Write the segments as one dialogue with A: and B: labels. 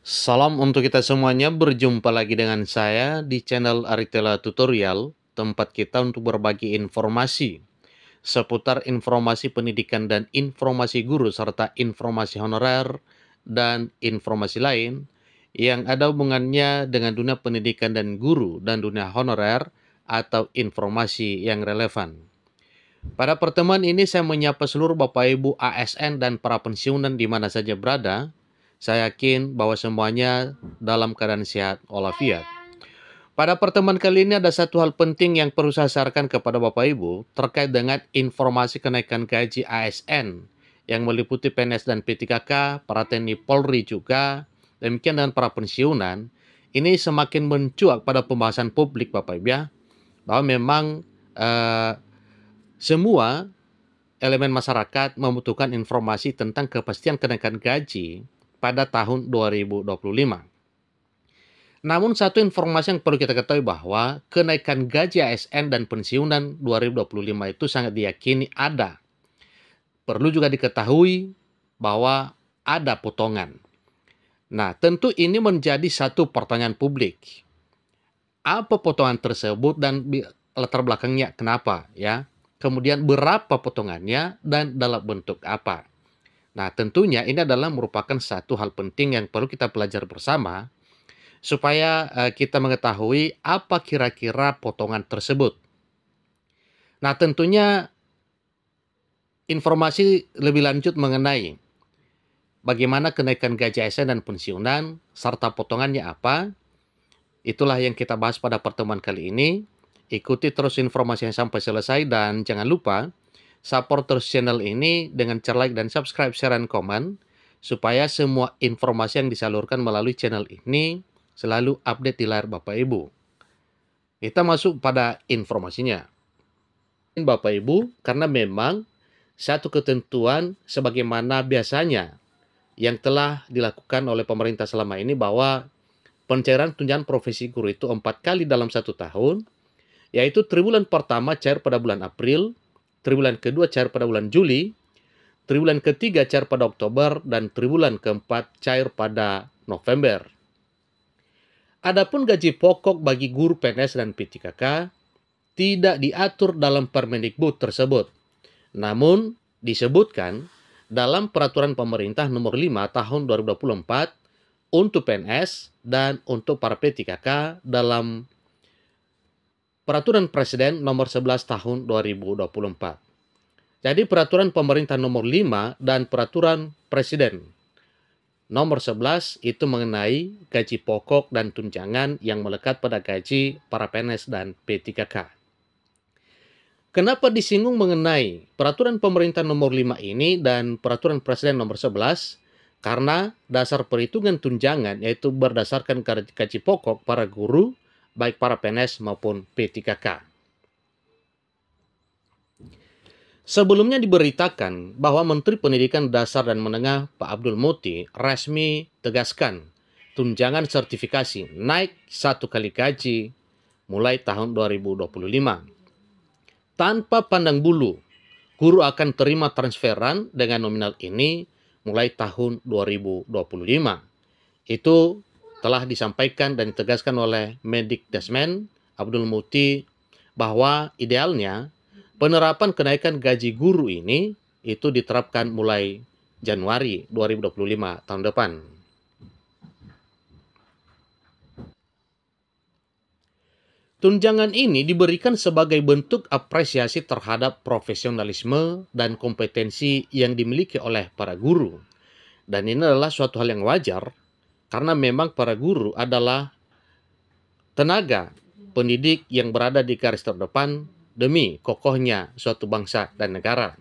A: Salam untuk kita semuanya, berjumpa lagi dengan saya di channel Aritela Tutorial, tempat kita untuk berbagi informasi seputar informasi pendidikan dan informasi guru, serta informasi honorer dan informasi lain yang ada hubungannya dengan dunia pendidikan dan guru dan dunia honorer atau informasi yang relevan. Pada pertemuan ini saya menyapa seluruh Bapak Ibu ASN dan para pensiunan di mana saja berada. Saya yakin bahwa semuanya dalam keadaan sehat walafiat. Pada pertemuan kali ini ada satu hal penting yang perlu saya sarankan kepada Bapak Ibu terkait dengan informasi kenaikan gaji ASN yang meliputi PNS dan P3K, para TNI Polri juga, demikian dengan para pensiunan. Ini semakin mencuat pada pembahasan publik Bapak Ibu ya, bahwa memang eh, semua elemen masyarakat membutuhkan informasi tentang kepastian kenaikan gaji pada tahun 2025. Namun satu informasi yang perlu kita ketahui bahwa kenaikan gaji ASN dan pensiunan 2025 itu sangat diyakini ada. Perlu juga diketahui bahwa ada potongan. Nah, tentu ini menjadi satu pertanyaan publik. Apa potongan tersebut dan latar belakangnya kenapa ya? Kemudian berapa potongannya dan dalam bentuk apa? Nah, tentunya ini adalah merupakan satu hal penting yang perlu kita pelajari bersama supaya kita mengetahui apa kira-kira potongan tersebut. Nah, tentunya informasi lebih lanjut mengenai bagaimana kenaikan gaji ASN dan pensiunan serta potongannya apa, itulah yang kita bahas pada pertemuan kali ini. Ikuti terus informasinya sampai selesai dan jangan lupa support terus channel ini dengan cara like dan subscribe, share, dan komen supaya semua informasi yang disalurkan melalui channel ini selalu update di layar Bapak Ibu. Kita masuk pada informasinya. Bapak Ibu, karena memang satu ketentuan sebagaimana biasanya yang telah dilakukan oleh pemerintah selama ini bahwa pencairan tunjangan profesi guru itu 4 kali dalam 1 tahun, yaitu triwulan pertama cair pada bulan April, triwulan kedua cair pada bulan Juli, triwulan ketiga cair pada Oktober, dan triwulan keempat cair pada November. Adapun gaji pokok bagi guru PNS dan P3K tidak diatur dalam Permendikbud tersebut. Namun disebutkan dalam peraturan pemerintah nomor 5 tahun 2024 untuk PNS dan untuk para P3K dalam peraturan presiden nomor 11 tahun 2024. Jadi peraturan pemerintah nomor 5 dan peraturan presiden nomor 11 itu mengenai gaji pokok dan tunjangan yang melekat pada gaji para PNS dan P3K. Kenapa disinggung mengenai peraturan pemerintah nomor 5 ini dan peraturan presiden nomor 11? Karena dasar perhitungan tunjangan yaitu berdasarkan gaji pokok para guru, baik para PNS maupun P3K. Sebelumnya diberitakan bahwa Menteri Pendidikan Dasar dan Menengah Pak Abdul Muti resmi tegaskan tunjangan sertifikasi naik 1 kali gaji mulai tahun 2025. Tanpa pandang bulu, guru akan terima transferan dengan nominal ini mulai tahun 2025. Itu telah disampaikan dan ditegaskan oleh Mendikdasmen Abdul Muti bahwa idealnya penerapan kenaikan gaji guru ini itu diterapkan mulai Januari 2025 tahun depan. Tunjangan ini diberikan sebagai bentuk apresiasi terhadap profesionalisme dan kompetensi yang dimiliki oleh para guru. Dan ini adalah suatu hal yang wajar karena memang para guru adalah tenaga pendidik yang berada di garis terdepan demi kokohnya suatu bangsa dan negara.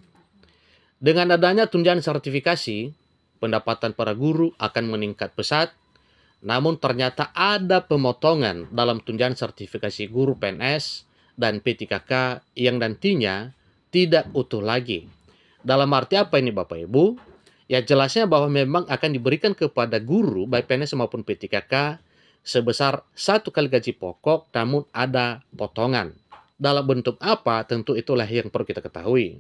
A: Dengan adanya tunjangan sertifikasi, pendapatan para guru akan meningkat pesat. Namun ternyata ada pemotongan dalam tunjangan sertifikasi guru PNS dan P3K yang nantinya tidak utuh lagi. Dalam arti apa ini Bapak Ibu? Ya jelasnya bahwa memang akan diberikan kepada guru baik PNS maupun P3K sebesar 1 kali gaji pokok, namun ada potongan. Dalam bentuk apa? Tentu itulah yang perlu kita ketahui.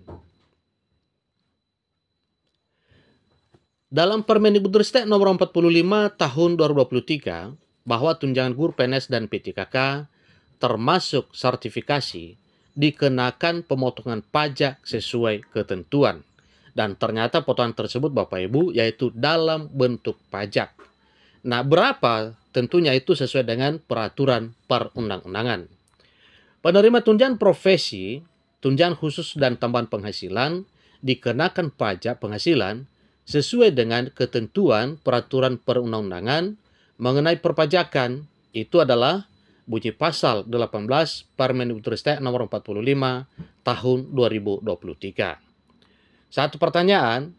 A: Dalam Permendikbudristek nomor 45 tahun 2023 bahwa tunjangan guru PNS dan PTKK termasuk sertifikasi dikenakan pemotongan pajak sesuai ketentuan. Dan ternyata potongan tersebut Bapak Ibu yaitu dalam bentuk pajak. Nah, berapa? Tentunya itu sesuai dengan peraturan perundang-undangan. Penerima tunjangan profesi, tunjangan khusus dan tambahan penghasilan dikenakan pajak penghasilan sesuai dengan ketentuan peraturan perundang-undangan mengenai perpajakan. Itu adalah bunyi pasal 18 Permendikbudristek nomor 45 tahun 2023. Satu pertanyaan,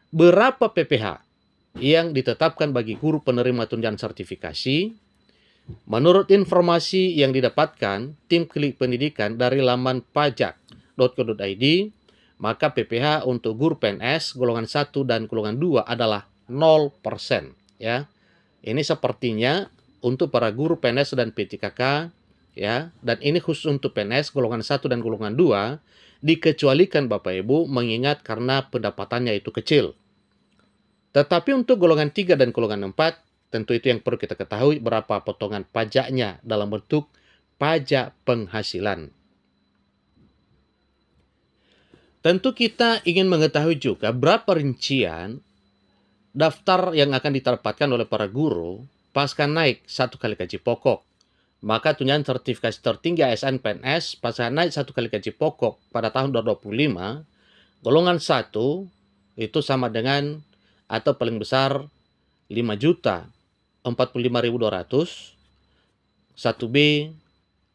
A: berapa PPh yang ditetapkan bagi guru penerima tunjangan sertifikasi? Menurut informasi yang didapatkan tim Klik Pendidikan dari laman pajak.go.id, maka PPh untuk guru PNS golongan 1 dan golongan 2 adalah 0%, ya. Ini sepertinya untuk para guru PNS dan PTKK, ya, dan ini khusus untuk PNS golongan 1 dan golongan 2 dikecualikan Bapak Ibu mengingat karena pendapatannya itu kecil. Tetapi untuk golongan 3 dan golongan 4, tentu itu yang perlu kita ketahui berapa potongan pajaknya dalam bentuk pajak penghasilan. Tentu kita ingin mengetahui juga berapa rincian daftar yang akan didapatkan oleh para guru pasca naik 1 kali gaji pokok. Maka tunjangan sertifikasi tertinggi ASN PNS pasca naik 1 kali gaji pokok pada tahun 2025, golongan 1 itu sama dengan atau paling besar 5.045.200, 1B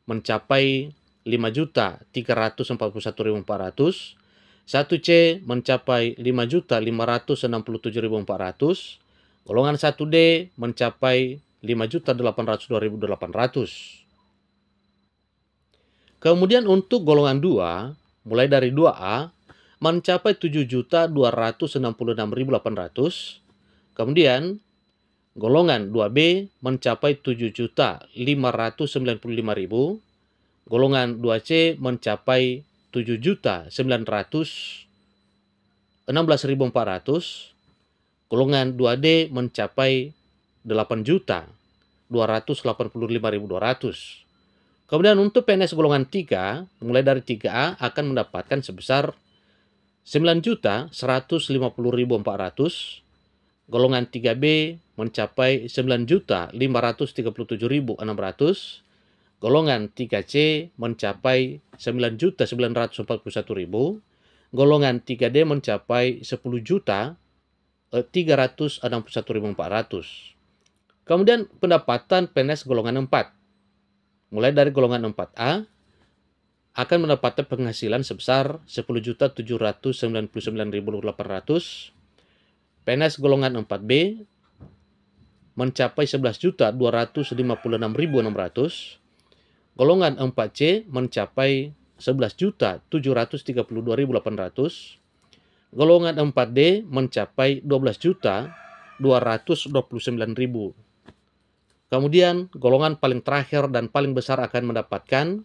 A: mencapai 5.341.400, 1C mencapai 5.567.400, golongan 1D mencapai 5.802.800. Kemudian untuk golongan 2, mulai dari 2A, mencapai 7.266.800. Kemudian golongan 2B mencapai 7.595.000. Golongan 2C mencapai 7.916.400. Golongan 2D mencapai 8.285.200. Kemudian untuk PNS golongan 3, mulai dari 3A akan mendapatkan sebesar 9.150.400. Golongan 3B mencapai 9.537.600. Golongan 3C mencapai 9.941.000. Golongan 3D mencapai 10.361.400. Kemudian pendapatan PNS golongan 4. Mulai dari golongan 4A akan mendapatkan penghasilan sebesar 10.799.800. PNS golongan 4B mencapai 11.256.600. Golongan 4C mencapai 11.732.800. Golongan 4D mencapai 12.229.000. Kemudian golongan paling terakhir dan paling besar akan mendapatkan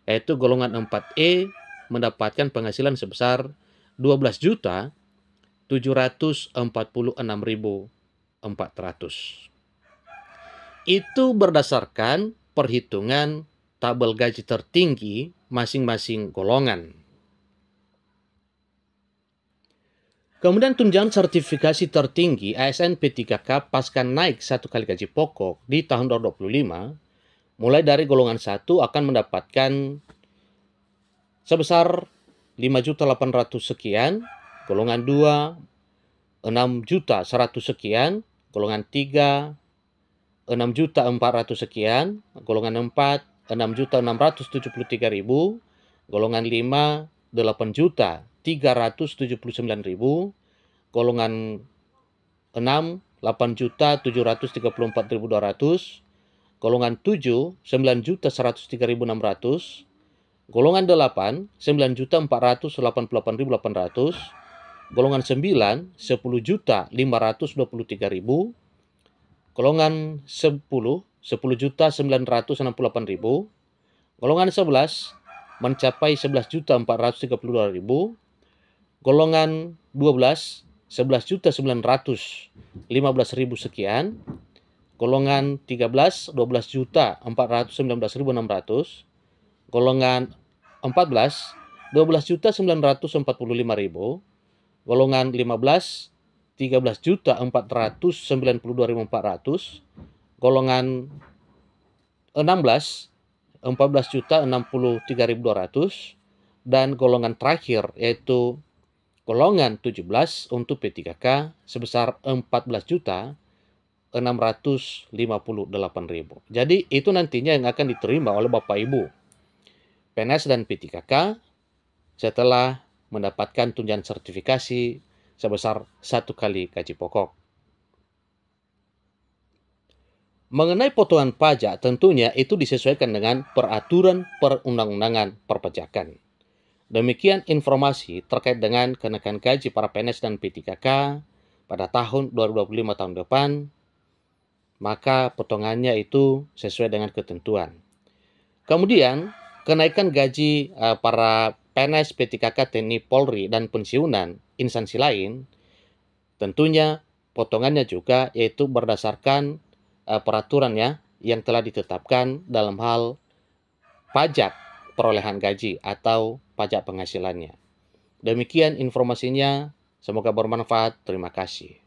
A: yaitu golongan 4E mendapatkan penghasilan sebesar 12.746.400. Itu berdasarkan perhitungan tabel gaji tertinggi masing-masing golongan. Kemudian tunjangan sertifikasi tertinggi ASN P3K pasca naik 1 kali gaji pokok di tahun 2025, mulai dari golongan 1 akan mendapatkan sebesar 5.800 sekian, golongan 2 6.100 sekian, golongan 3 6.400 sekian, golongan 4 6.673.000, golongan 5 8.379.000, golongan 6 8.734.200, golongan 7 9.103.600, golongan 8 9.488.800, golongan 9 10.523.000, golongan 10 10.968.000, golongan 11 mencapai 11.432.000, golongan 12 11.915.000 sekian, golongan 13 12.419.600, golongan 14 12.945.000, golongan 15 13.492.400, golongan 16 14.063.200, dan golongan terakhir yaitu golongan 17 untuk P3K sebesar 14.658.000. Jadi itu nantinya yang akan diterima oleh Bapak Ibu PNS dan P3K setelah mendapatkan tunjangan sertifikasi sebesar 1 kali gaji pokok. Mengenai potongan pajak, tentunya itu disesuaikan dengan peraturan perundang-undangan perpajakan. Demikian informasi terkait dengan kenaikan gaji para PNS dan P3K pada tahun 2025 tahun depan, maka potongannya itu sesuai dengan ketentuan. Kemudian, kenaikan gaji para PNS, P3K, TNI, Polri, dan pensiunan instansi lain, tentunya potongannya juga yaitu berdasarkan peraturannya yang telah ditetapkan dalam hal pajak perolehan gaji atau pajak penghasilannya. Demikian informasinya, semoga bermanfaat. Terima kasih.